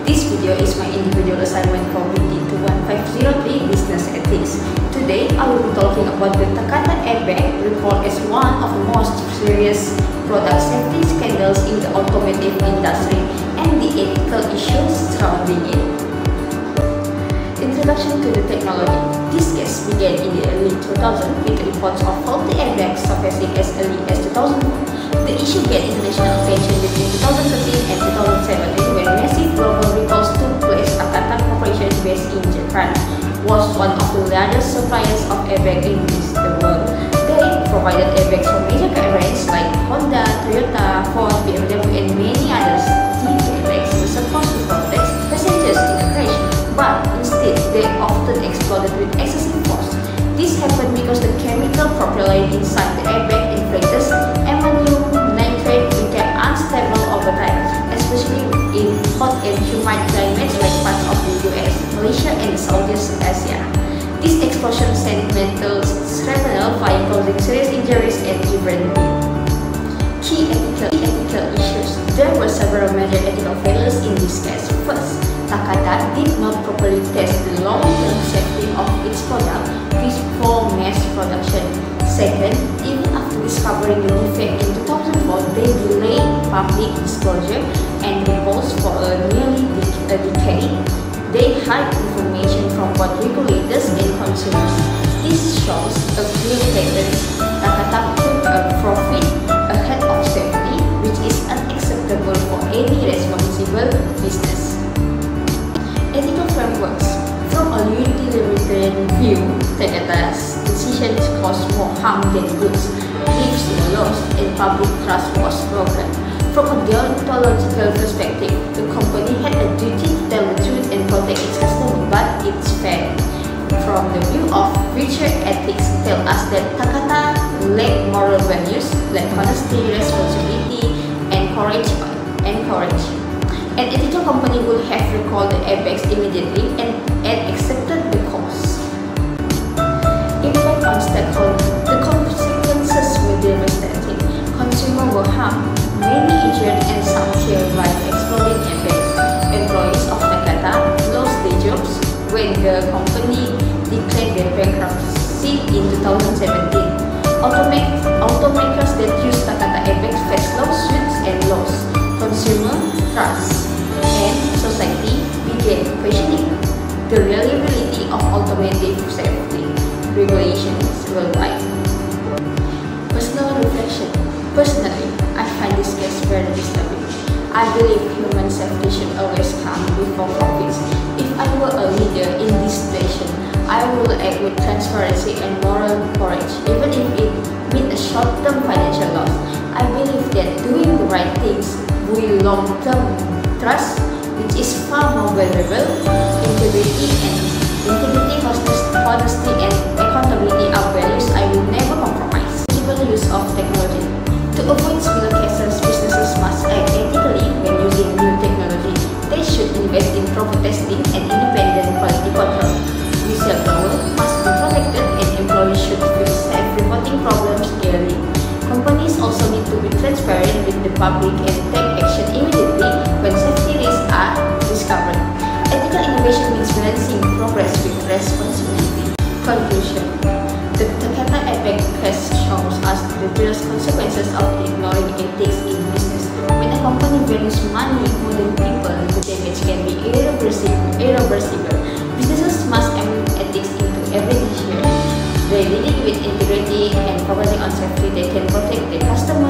This video is my individual assignment for BT21503 Business Ethics. Today, I will be talking about the Takata airbag, recalled as one of the most serious product safety scandals in the automotive industry and the ethical issues surrounding it. Introduction to the technology. This case began in the early 2000s with reports of faulty airbags surfacing as early as 2004. The issue gained international attention between 2013 and 2017 when massive global recalls took place. Takata Corporation, based in Japan, was one of the largest suppliers of airbags in the world. They provided airbags for major car brands like Honda, Toyota, Ford, BMW, and many others. These airbags were supposed to protect passengers in a crash, but instead they often exploded with excessive force. This happened because the chemical propellant inside the airbag inflates ammonium nitrate became unstable over time, especially in hot and humid climates like parts of the US, Malaysia, and Southeast Asia. This explosion sent metal shrapnel flying, causing serious injuries and even death. Key ethical issues. There were several major ethical failures in this case. First, Takata did not properly test the long-term safety of its product before mass production. Second, even after discovering the defect in 2004, they delayed public disclosure and reports for nearly a decade. They hide information from both regulators and consumers. This shows a clear pattern. Takata took a profit ahead of safety, which is unacceptable for any responsible business. Ethical frameworks. From a utilitarian view, Takata's decisions caused more harm than goods. Lives were lost and public trust was broken. From a deontological perspective, the company had a duty to tell the truth and protect its customers, but it's failed. From the view of future ethics, tell us that Takata lacked moral values like honesty, responsibility, and courage. An ethical company would have recalled the airbags immediately and accepted the cost. Impact on stakeholders. The consequences were devastating. Consumers were harmed, many injured, and some killed by exploding airbags. Employees of Takata lost their jobs when the company declared their bankruptcy in 2017. Automakers that use Takata airbags faced lawsuits and lost consumer trust, and society began questioning the reliability of automotive safety regulations worldwide. Personal reflection. Personally, I find this case very disturbing. I believe human safety should always come before profits. If I were a leader in this situation, I would act with transparency and moral courage, even if it means a short-term financial loss. I believe that doing the right things will long-term trust, which is far more valuable. Integrity, honesty, and accountability are values I will never compromise. Responsible use of technology. To avoid similar cases, businesses must act ethically when using new technology. They should invest in proper testing and independent quality control. Whistleblowers must be protected, and employees should feel safe reporting problems clearly. Companies also need to be transparent with the public and take action immediately when safety risks are discovered. Ethical innovation means balancing progress with responsibility. Conclusion. The Takata airbag case shows us the serious consequences of ignoring ethics in business. When a company values money more than people, the damage can be irreversible. Businesses must implement ethics into every decision. By leading with integrity and focusing on safety, they can protect their customers